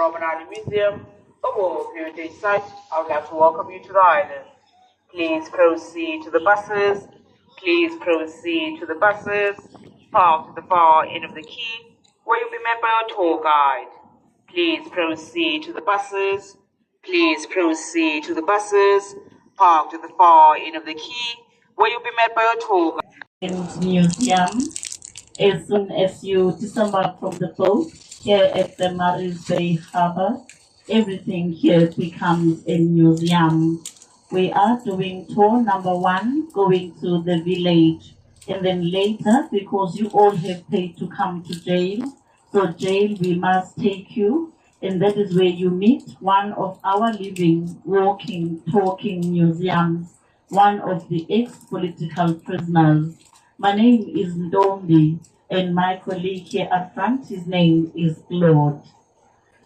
Robben Island Museum, a World Heritage Site, I would like to welcome you to the island. Please proceed to the buses. Please proceed to the buses. Park to the far end of the quay, where you'll be met by a tour guide. Please proceed to the buses. Please proceed to the buses. Park to the far end of the quay, where you'll be met by a tour guide. Museum. As soon as you disembark from the boat here at the Maris Bay Harbour, everything here becomes a museum. We are doing tour number 1, going to the village. And then later, because you all have paid to come to jail, so jail we must take you. And that is where you meet one of our living, walking, talking museums, one of the ex-political prisoners. My name is Ndombi, and my colleague here at front, his name is Claude.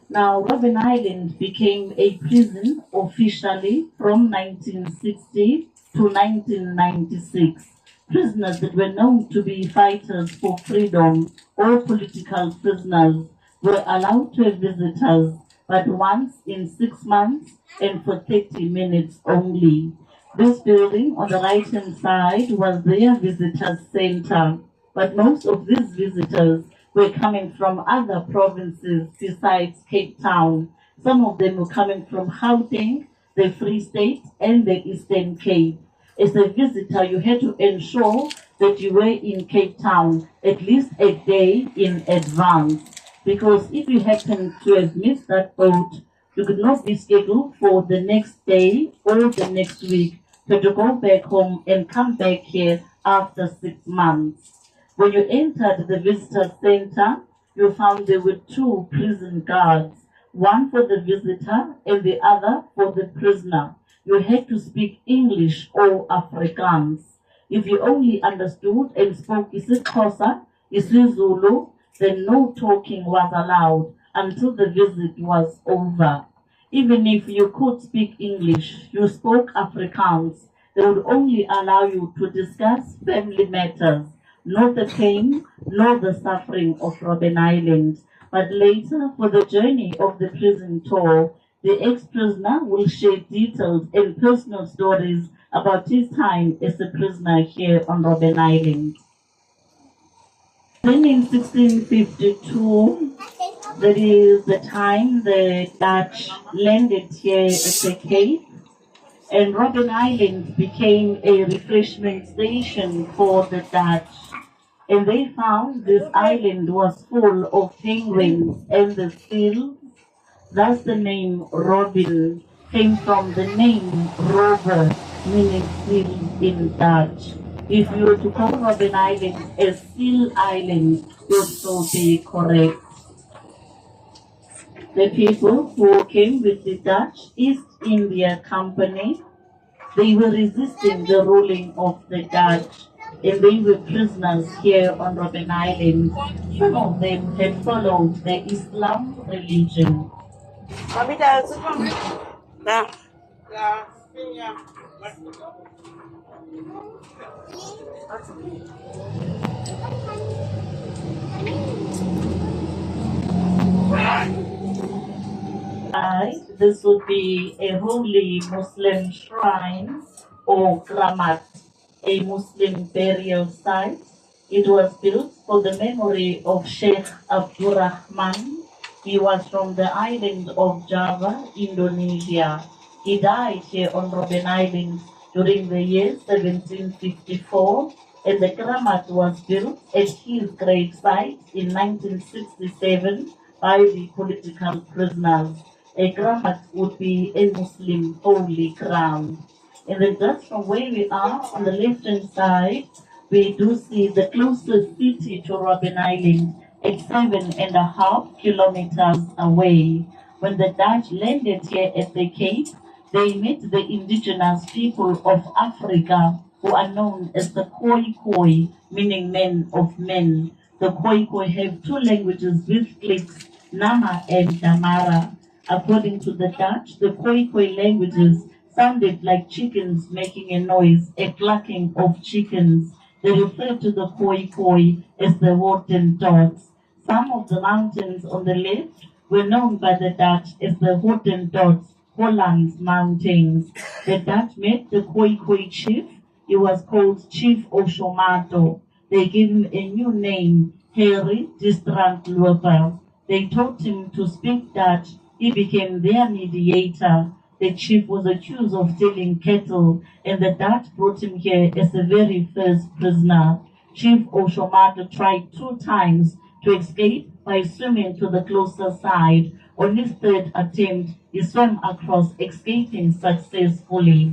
Now, Robben Island became a prison officially from 1960 to 1996. Prisoners that were known to be fighters for freedom or political prisoners were allowed to have visitors, but once in 6 months and for 30 minutes only. This building on the right-hand side was their visitor center, but most of these visitors were coming from other provinces besides Cape Town. Some of them were coming from Gauteng, the Free State, and the Eastern Cape. As a visitor, you had to ensure that you were in Cape Town at least a day in advance, because if you happen to have missed that boat, you could not be scheduled for the next day or the next week. You had to go back home and come back here after 6 months. When you entered the visitor center, you found there were 2 prison guards, one for the visitor and the other for the prisoner. You had to speak English or Afrikaans. If you only understood and spoke isiXhosa, isiZulu, then no talking was allowed until the visit was over. Even if you could speak English, you spoke Afrikaans, they would only allow you to discuss family matters, not the pain, nor the suffering of Robben Island. But later, for the journey of the prison tour, the ex-prisoner will share details and personal stories about his time as a prisoner here on Robben Island. Then in 1652, that is the time the Dutch landed here at the Cape, and Robben Island became a refreshment station for the Dutch. And they found this island was full of penguins and the seals. Thus the name Robben came from the name Robben, meaning seal in Dutch. If you were to call Robben Island a seal island, it would so be correct. The people who came with the Dutch East India Company, they were resisting the ruling of the Dutch, and they were prisoners here on Robben Island. Some of them had followed the Islam religion. This would be a holy Muslim shrine or kramat, a Muslim burial site. It was built for the memory of Sheikh Abdurrahman. He was from the island of Java, Indonesia. He died here on Robben Island during the year 1754, and the kramat was built at his gravesite in 1967 by the political prisoners. A kramat would be a Muslim holy ground. And then just from where we are on the left-hand side, we do see the closest city to Robben Island at 7.5 kilometers away. When the Dutch landed here at the Cape, they met the indigenous people of Africa, who are known as the Khoi, meaning men of men. The Khoi have 2 languages with clicks, Nama and Damara. According to the Dutch, the Khoi languages sounded like chickens making a noise, a clucking of chickens. They refer to the Khoi as the wooden dogs. Some of the mountains on the left were known by the Dutch as the Hottentots, Holland's Mountains. The Dutch met the Khoi chief. He was called Chief Oshomato. They gave him a new name, Harry Distrandloper. They taught him to speak Dutch. He became their mediator. The chief was accused of stealing cattle, and the Dutch brought him here as the very first prisoner. Chief Oshomato tried 2 times to escape by swimming to the closer side. On his 3rd attempt, he swam across, escaping successfully.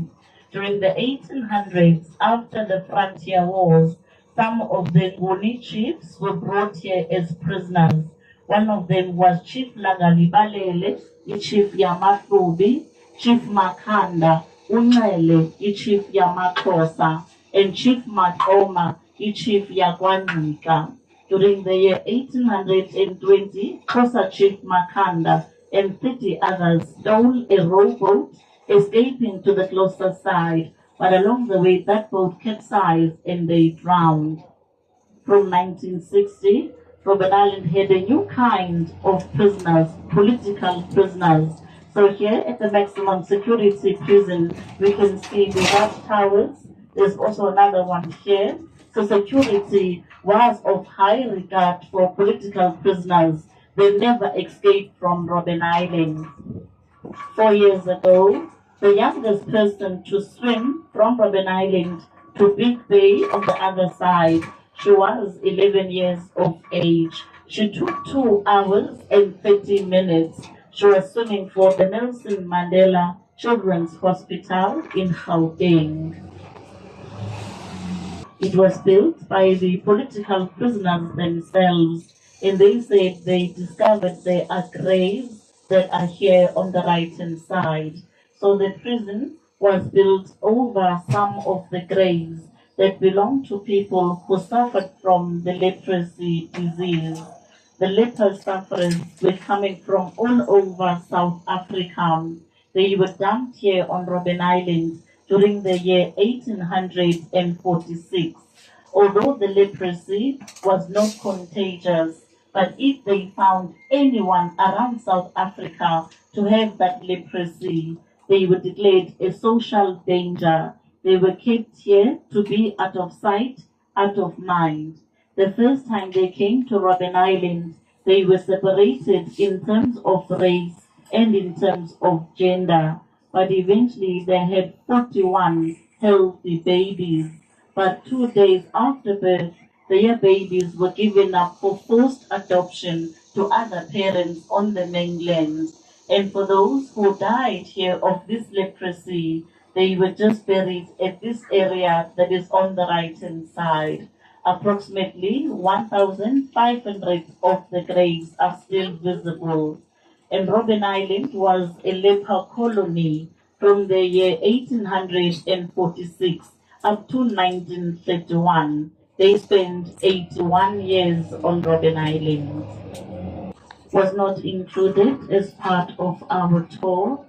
During the 1800s, after the frontier wars, some of the Nguni chiefs were brought here as prisoners. One of them was Chief Langalibalele, Chief Yamatobi, Chief Makanda, Unele, Chief Yamakosa, and Chief Matoma, Chief Yakwanika. During the year 1820, Kosa Chief Makanda and 30 others stole a rowboat, escaping to the closer side, but along the way that boat capsized and they drowned. From 1960, Robben Island had a new kind of prisoners, political prisoners. So here at the maximum security prison, we can see the watchtowers. There's also another one here. So security was of high regard for political prisoners. They never escaped from Robben Island. 4 years ago, the youngest person to swim from Robben Island to Big Bay on the other side, she was 11 years of age. She took 2 hours and 30 minutes. She was swimming for the Nelson Mandela Children's Hospital in Gauteng. It was built by the political prisoners themselves, and they said they discovered there are graves that are here on the right-hand side. So the prison was built over some of the graves that belonged to people who suffered from the leprosy disease. The leper sufferers were coming from all over South Africa. They were dumped here on Robben Island during the year 1846. Although the leprosy was not contagious, but if they found anyone around South Africa to have that leprosy, they were declared a social danger. They were kept here to be out of sight, out of mind. The first time they came to Robben Island, they were separated in terms of race and in terms of gender. But eventually they had 41 healthy babies. But 2 days after birth, their babies were given up for forced adoption to other parents on the mainland. And for those who died here of this leprosy, they were just buried at this area that is on the right-hand side. Approximately 1,500 of the graves are still visible. And Robben Island was a leper colony from the year 1846 up to 1931. They spent 81 years on Robben Island. Was not included as part of our tour,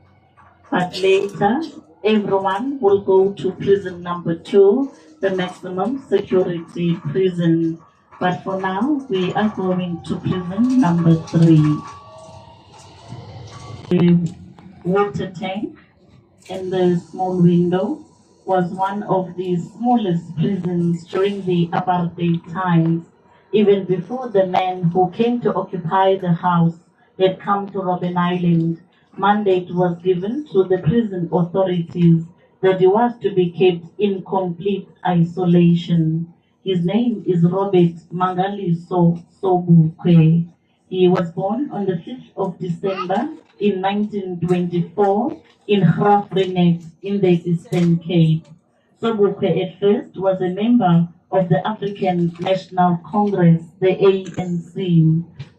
but later everyone will go to prison number 2, the maximum security prison. But for now, we are going to prison number 3. The water tank and the small window was one of the smallest prisons during the apartheid times. Even before the men who came to occupy the house had come to Robben Island, mandate was given to the prison authorities that he was to be kept in complete isolation. His name is Robert Mangaliso Sobukwe. He was born on the 5th of December in 1924 in Graafrenet in the Eastern Cape. Sobukwe at first was a member of the African National Congress, the ANC,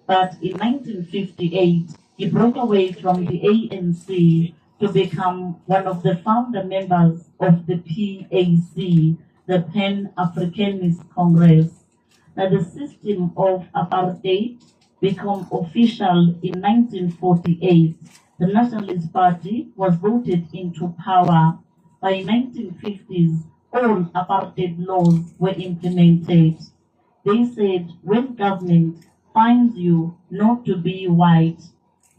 but in 1958 he broke away from the ANC to become one of the founder members of the PAC, the Pan-Africanist Congress. Now the system of apartheid became official in 1948. The Nationalist Party was voted into power. By 1950s, all apartheid laws were implemented. They said when government finds you not to be white,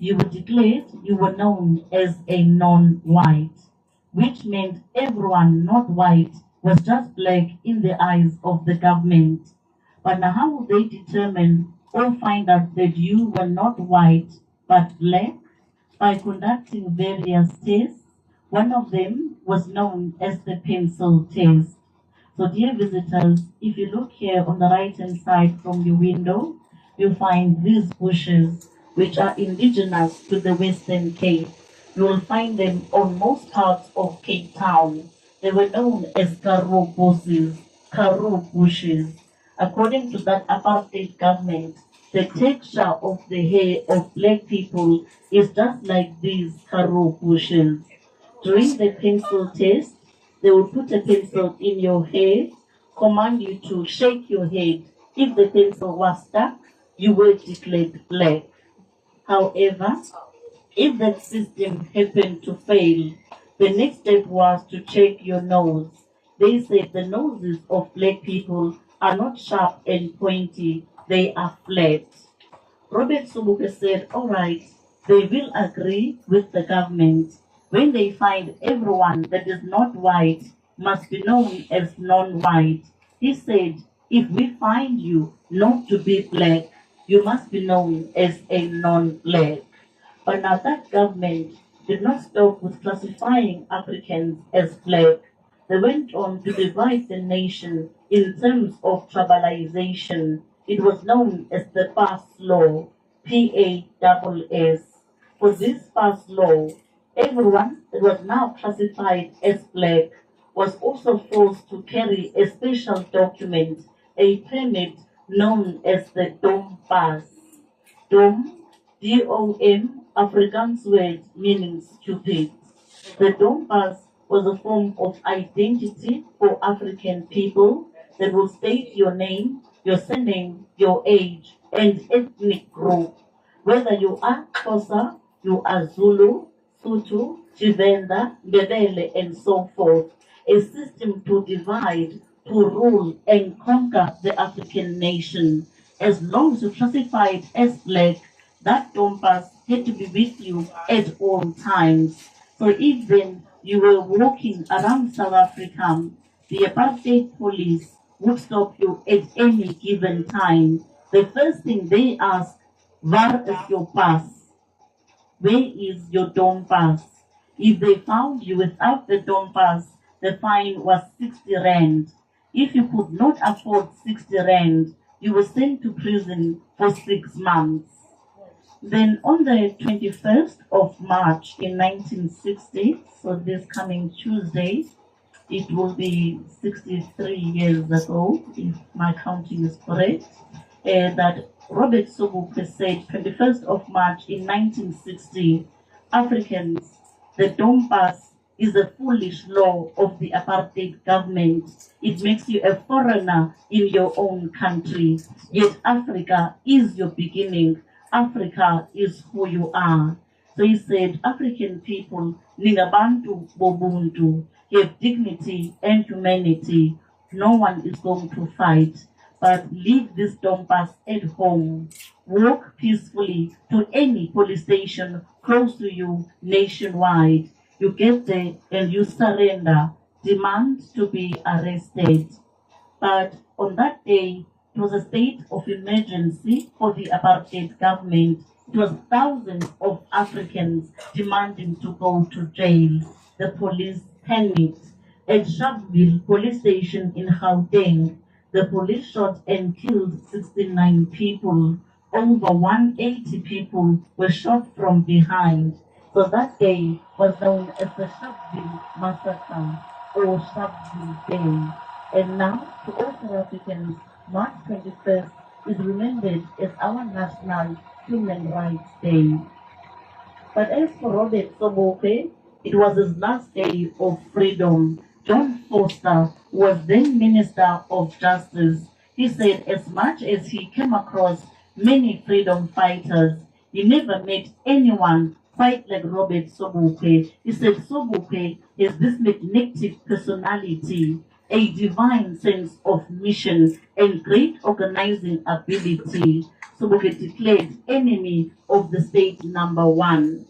you were declared you were known as a non-white, which meant everyone not white was just black in the eyes of the government. But now how will they determine or find out that you were not white but black? By conducting various tests. One of them was known as the pencil test. So dear visitors, if you look here on the right hand side from your window, you'll find these bushes which are indigenous to the Western Cape. You will find them on most parts of Cape Town. They were known as Karoo bushes. According to that apartheid government, the texture of the hair of black people is just like these Karoo bushes. During the pencil test, they will put a pencil in your head, command you to shake your head. If the pencil was stuck, you were declared black. However, if that system happened to fail, the next step was to check your nose. They said the noses of black people are not sharp and pointy, they are flat. Robert Sobukwe said, all right, they will agree with the government when they find everyone that is not white must be known as non-white. He said, if we find you not to be black, you must be known as a non-black. But now that government did not stop with classifying Africans as black. They went on to divide the nation in terms of tribalization. It was known as the Pass Law, PASS. For this Pass Law, everyone that was now classified as black was also forced to carry a special document, a permit known as the Dom Pass. Dom, D-O-M, Afrikaans word meaning stupid. The Dom Pass was a form of identity for African people that will state your name, your surname, your age, and ethnic group. Whether you are Xhosa, you are Zulu, Sotho, Tshivenda, Ndebele, and so forth. A system to divide, to rule, and conquer the African nation. As long as you classified as black, that Dom Pass had to be with you at all times. So even you were walking around South Africa, the apartheid police would stop you at any given time. The first thing they ask, where is your pass? Where is your Dom Pass? If they found you without the Dom Pass, the fine was 60 rand. If you could not afford 60 rand, you were sent to prison for 6 months. Then on the 21st of March in 1960, so this coming Tuesday, it will be 63 years ago, if my counting is correct, that Robert Sobukwe said 21st of March in 1960, Africans, the Dom Pass is a foolish law of the apartheid government. It makes you a foreigner in your own country. Yet Africa is your beginning. Africa is who you are. So he said, African people, ningabantu bobuntu, have dignity and humanity. No one is going to fight, but leave this Dom Pass at home. Walk peacefully to any police station close to you nationwide. You get there and you surrender, demand to be arrested. But on that day, it was a state of emergency for the apartheid government. It was thousands of Africans demanding to go to jail. The police panicked. At Sharpeville police station in Gauteng, the police shot and killed 69 people. Over 180 people were shot from behind. So that day was known as the Sharpeville Massacre or Sharpeville Day. And now, to all South Africans, March 21st is remembered as our National Human Rights Day. But as for Robert Sobukwe, it was his last day of freedom. John Foster was then Minister of Justice. He said as much as he came across many freedom fighters, he never met anyone quite like Robert Sobukwe. He said Sobukwe is this magnetic personality, a divine sense of mission and great organizing ability. Sobukwe declared enemy of the state number one.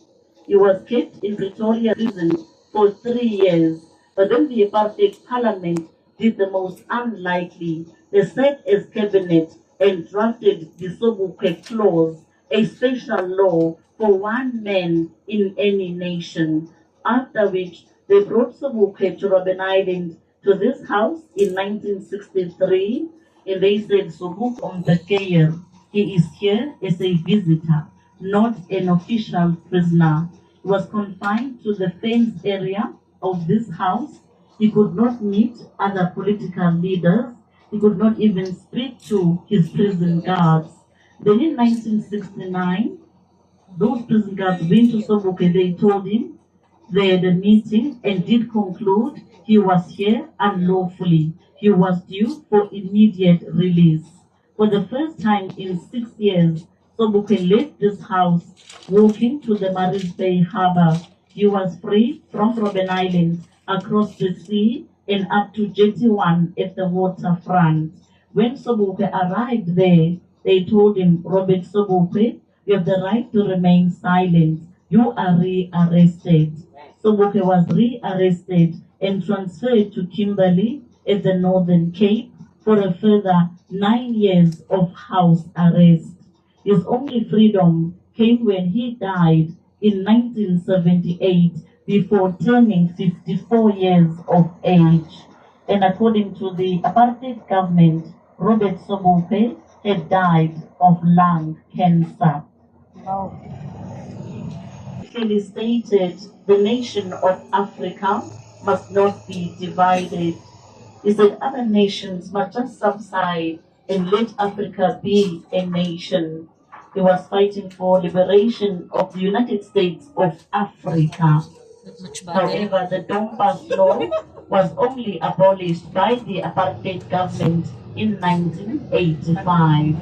He was kept in Pretoria prison for 3 years, but then the apartheid parliament did the most unlikely. They sat as cabinet and drafted the Sobukwe clause, a special law for one man in any nation, after which they brought Sobukwe to Robben Island to this house in 1963, and they said, Sobukwe Ombekeyer, he is here as a visitor, not an official prisoner. He was confined to the fenced area of this house. He could not meet other political leaders. He could not even speak to his prison guards. Then in 1969, those prison guards went to Sobukwe. They told him they had a meeting and did conclude he was here unlawfully. He was due for immediate release. For the first time in 6 years, Sobukwe left this house, walking to the Maris Bay Harbor. He was free from Robben Island, across the sea, and up to Jetty 1 at the waterfront. When Sobukwe arrived there, they told him, Robert Sobukwe, you have the right to remain silent. You are rearrested. Sobukwe was rearrested and transferred to Kimberley at the Northern Cape for a further 9 years of house arrest. His only freedom came when he died in 1978 before turning 54 years of age. And according to the apartheid government, Robert Sobukwe had died of lung cancer. Wow. Clearly stated, the nation of Africa must not be divided. He said other nations must just subside and let Africa be a nation. He was fighting for liberation of the United States of Africa. However, the Donbas law was only abolished by the apartheid government in 1985.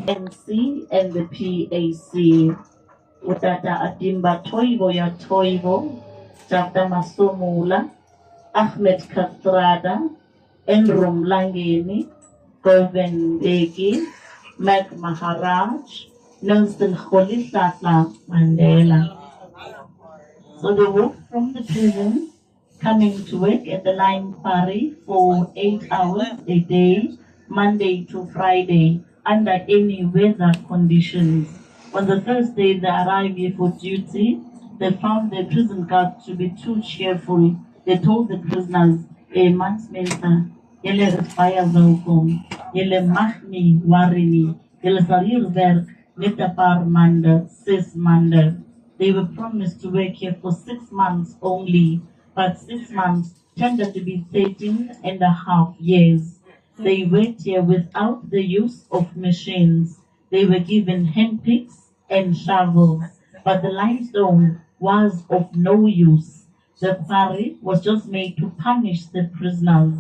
NC and the PAC. Utata Adimba Toivo ya Toivo, Jafta Masomula, Ahmed Katrada, Enrum Langeni, Govind Begi, Mac Maharaj, Nelson Rolihlahla Mandela. So they walked from the prison, coming to work at the Lime Quarry for 8 hours a day, Monday to Friday, under any weather conditions. On the first day they arrived here for duty, they found the prison guards to be too cheerful. They told the prisoners, months later, Yele respire welkom, Yele mahni warini, Yele sarir werk, netapar manda, sis manda. They were promised to work here for 6 months only, but 6 months turned out to be 13.5 years. They worked here without the use of machines. They were given hand picks and shovels, but the limestone was of no use. The quarry was just made to punish the prisoners.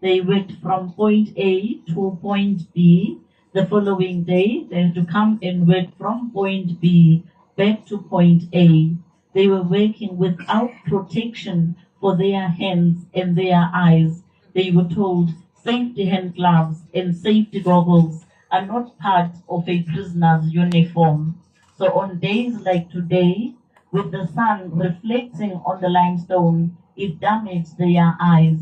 They worked from point A to point B. The following day, they had to come and work from point B back to point A. They were working without protection for their hands and their eyes. They were told safety hand gloves and safety goggles are not part of a prisoner's uniform. So on days like today, with the sun reflecting on the limestone, it damaged their eyes.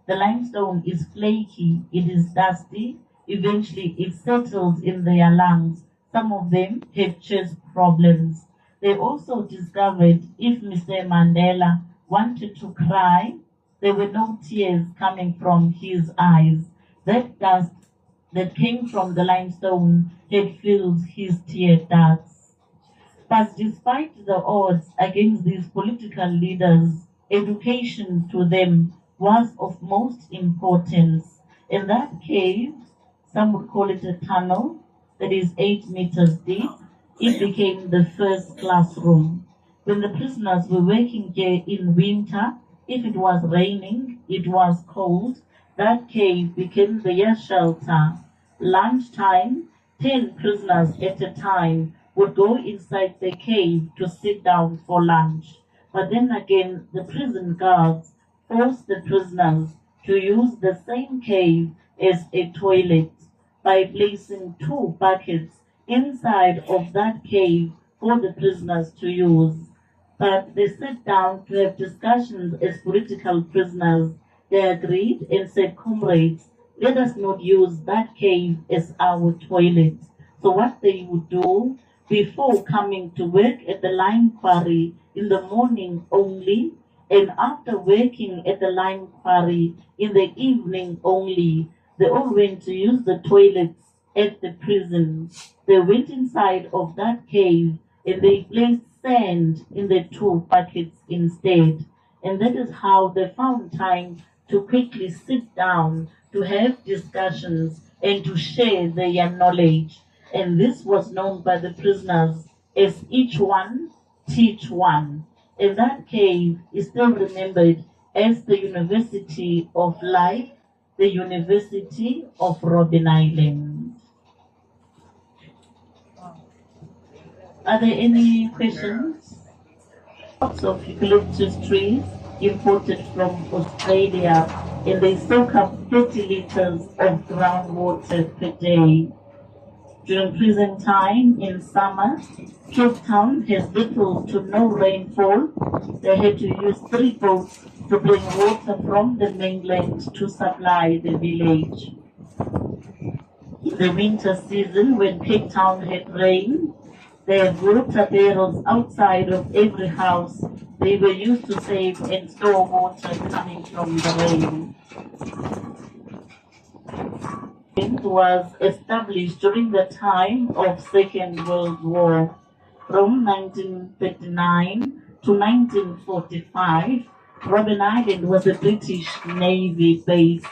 The limestone is flaky, it is dusty, eventually it settles in their lungs. Some of them have chest problems. They also discovered if Mr. Mandela wanted to cry, there were no tears coming from his eyes. That dust that came from the limestone had filled his tear ducts. But despite the odds against these political leaders, education to them was of most importance. In that cave, some would call it a tunnel that is 8 meters deep, it became the first classroom. When the prisoners were working here in winter, if it was raining, it was cold, that cave became their shelter. Lunchtime, 10 prisoners at a time would go inside the cave to sit down for lunch. But then again, the prison guards forced the prisoners to use the same cave as a toilet. by placing 2 buckets inside of that cave for the prisoners to use. But they sat down to have discussions as political prisoners. They agreed and said, comrades, let us not use that cave as our toilet. So what they would do, before coming to work at the lime quarry in the morning only, and after working at the lime quarry in the evening only, they all went to use the toilets at the prison. They went inside of that cave and they placed sand in the 2 buckets instead. And that is how they found time to quickly sit down, to have discussions, and to share their knowledge. And this was known by the prisoners as each one teach one. And that cave is still remembered as the University of Life, the University of Robben Island. Are there any questions? Lots of eucalyptus trees imported from Australia, and they soak up 30 liters of groundwater per day. During prison time in summer, Capetown has little to no rainfall. They had to use 3 boats to bring water from the mainland to supply the village. In the winter season, when Capetown had rain, they had water barrels outside of every house. They were used to save and store water coming from the rain. It was established during the time of Second World War. From 1939 to 1945, Robben Island was a British Navy base.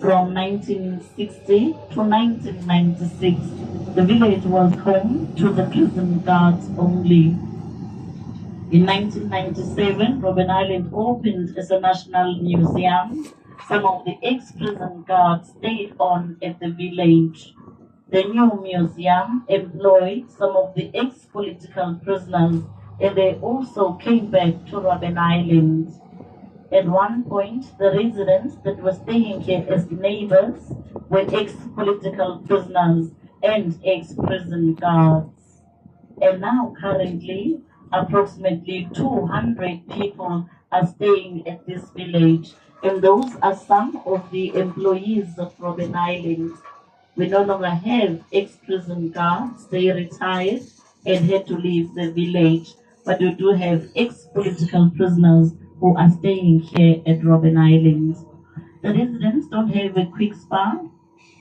From 1960 to 1996, the village was home to the prison guards only. In 1997, Robben Island opened as a national museum. Some of the ex-prison guards stayed on at the village. The new museum employed some of the ex-political prisoners, and they also came back to Robben Island. At one point, the residents that were staying here as neighbors were ex-political prisoners and ex-prison guards. And now, currently, approximately 200 people are staying at this village, and those are some of the employees of Robben Island. We no longer have ex-prison guards. They retired and had to leave the village, but we do have ex-political prisoners who are staying here at Robben Island. The residents don't have a quick spa.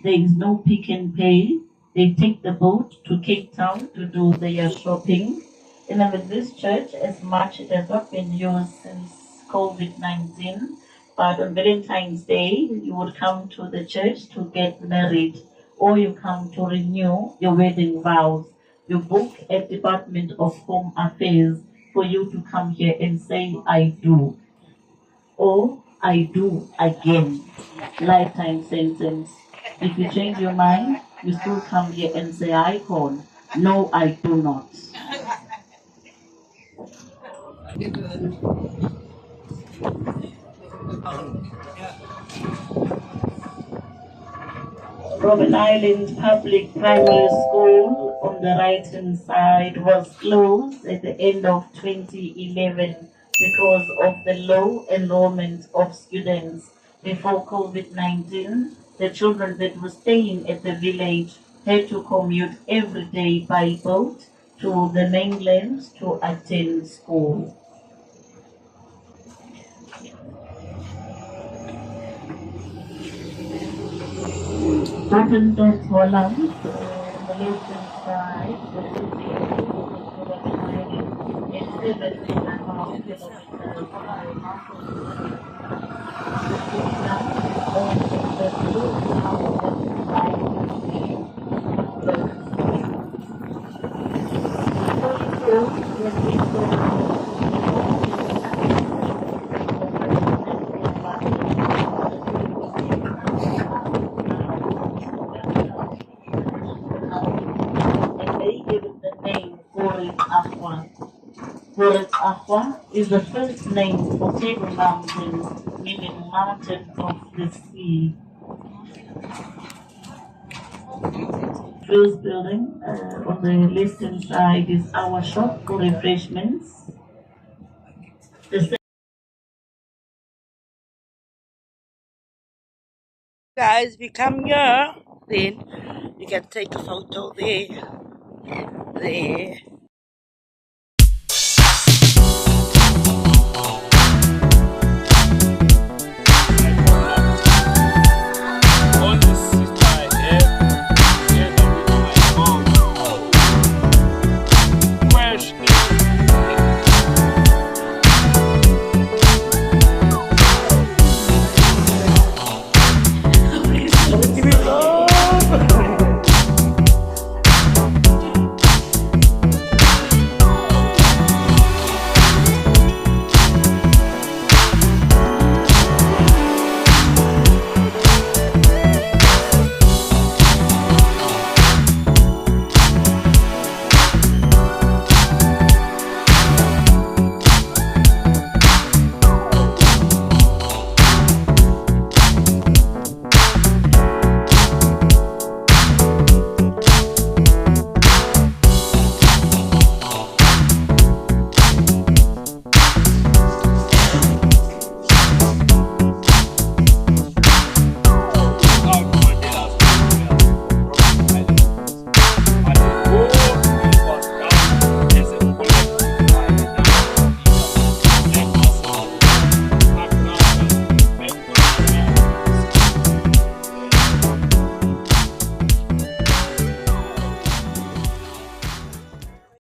There is no pick and pay. They take the boat to Capetown to do their shopping. And then with this church, as much it has not been used since COVID-19, but on Valentine's Day, you would come to the church to get married, or you come to renew your wedding vows. You book at Department of Home Affairs for you to come here and say, I do, or I do again. Lifetime sentence. If you change your mind, you still come here and say, I call. No, I do not. Robben Island Public Primary School on the right-hand side was closed at the end of 2011 because of the low enrollment of students. Before COVID-19, the children that were staying at the village had to commute every day by boat to the mainland to attend school. Open the columns on the left-hand side, the city is 7.5 kilometers Aqua is the first name for Table Mountain, meaning mountain of the sea. First building on the left-hand side is our shop for refreshments. The Guys, we come here, then you can take a photo there, there.